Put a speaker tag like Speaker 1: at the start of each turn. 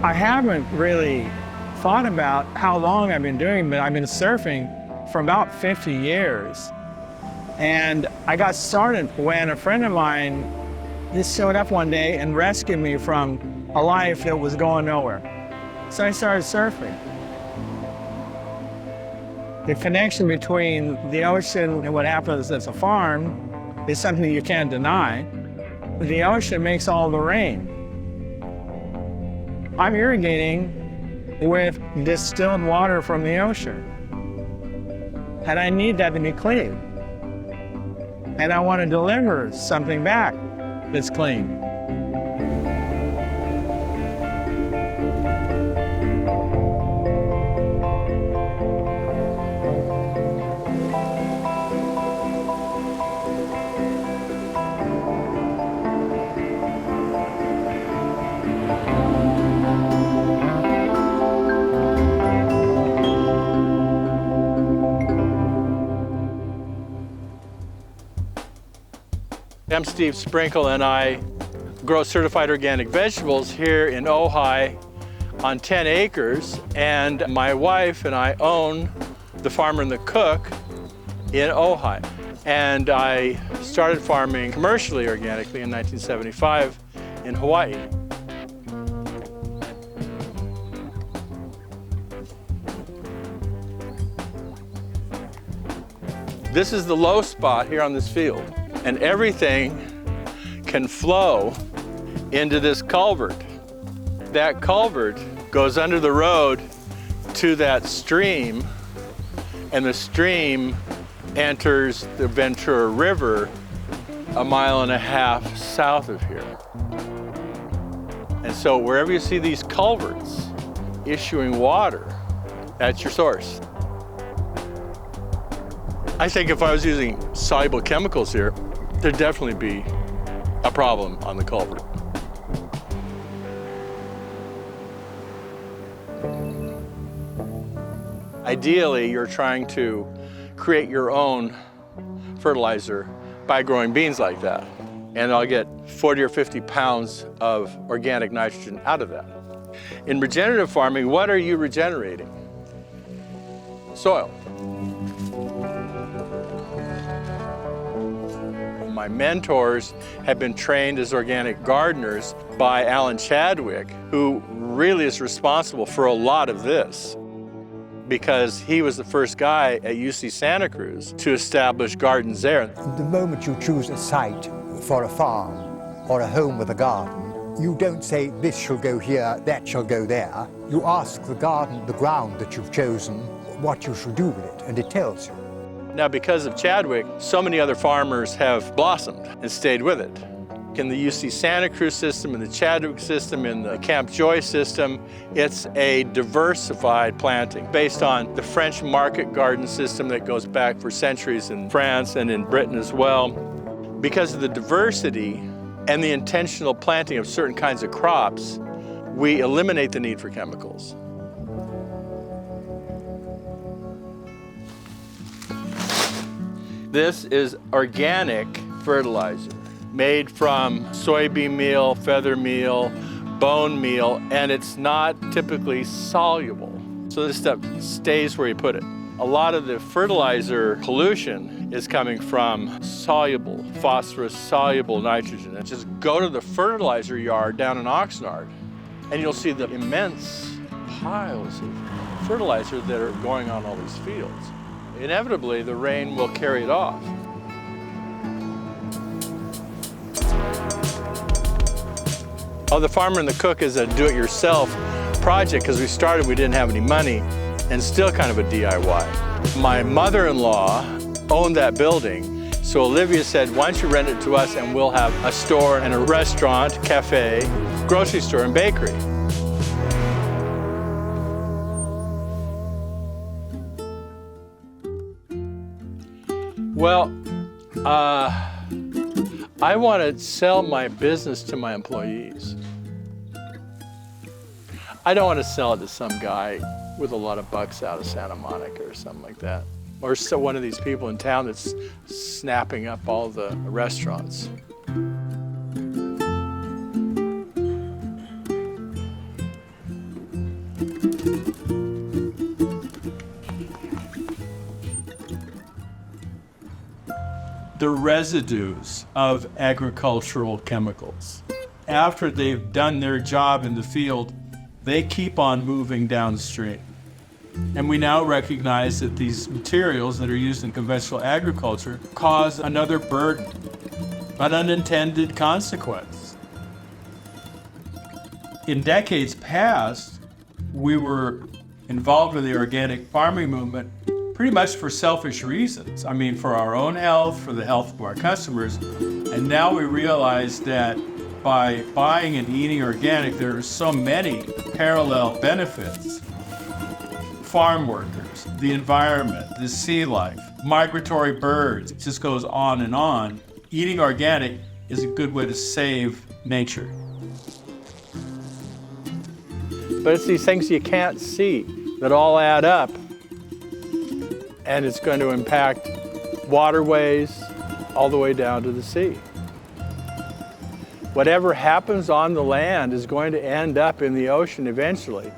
Speaker 1: I haven't really thought about how long I've been doing, but I've been surfing for about 50 years. And I got started when a friend of mine just showed up one day and rescued me from a life that was going nowhere. So I started surfing. The connection between the ocean and what happens as a farm is something you can't deny. The ocean makes all the rain. I'm irrigating with distilled water from the ocean. And I need that to be clean. And I want to deliver something back that's clean.
Speaker 2: I'm Steve Sprinkel, and I grow certified organic vegetables here in Ojai on 10 acres. And my wife and I own the Farmer and the Cook in Ojai. And I started farming commercially organically in 1975 in Hawaii. This is the low spot here on this field. And everything can flow into this culvert. That culvert goes under the road to that stream, and the stream enters the Ventura River a mile and a half south of here. And so wherever you see these culverts issuing water, that's your source. I think if I was using soluble chemicals here, there'd definitely be a problem on the culvert. Ideally, you're trying to create your own fertilizer by growing beans like that. And I'll get 40 or 50 pounds of organic nitrogen out of that. In regenerative farming, what are you regenerating? Soil. My mentors have been trained as organic gardeners by Chadwick, who really is responsible for a lot of this, because he was the first guy at UC Santa Cruz to establish gardens there.
Speaker 3: The moment you choose a site for a farm or a home with a garden, you don't say this shall go here, that shall go there. You ask the garden, the ground that you've chosen, what you shall do with it, and it tells you.
Speaker 2: Now, because of Chadwick, so many other farmers have blossomed and stayed with it. In the UC Santa Cruz system, in the Chadwick system, in the Camp Joy system, it's a diversified planting based on the French market garden system that goes back for centuries in France and in Britain as well. Because of the diversity and the intentional planting of certain kinds of crops, we eliminate the need for chemicals. This is organic fertilizer made from soybean meal, feather meal, bone meal, and it's not typically soluble. So this stuff stays where you put it. A lot of the fertilizer pollution is coming from soluble phosphorus, soluble nitrogen. And just go to the fertilizer yard down in Oxnard, and you'll see the immense piles of fertilizer that are going on all these fields. Inevitably, the rain will carry it off. Oh, the Farmer and the Cook is a do-it-yourself project because we didn't have any money, and still kind of a DIY. My mother-in-law owned that building, so Olivia said, why don't you rent it to us and we'll have a store and a restaurant, cafe, grocery store, and bakery. Well, I want to sell my business to my employees. I don't want to sell it to some guy with a lot of bucks out of Santa Monica or something like that. Or so one of these people in town that's snapping up all the restaurants.
Speaker 4: the residues of agricultural chemicals. After they've done their job in the field, they keep on moving downstream. And we now recognize that these materials that are used in conventional agriculture cause another burden, an unintended consequence. In decades past, we were involved with the organic farming movement pretty much for selfish reasons. I mean, for our own health, for the health of our customers. And now we realize that by buying and eating organic, there are so many parallel benefits. Farm workers, the environment, the sea life, migratory birds, it just goes on and on. Eating organic is a good way to save nature.
Speaker 2: But it's these things you can't see that all add up, and it's going to impact waterways all the way down to the sea. Whatever happens on the land is going to end up in the ocean eventually.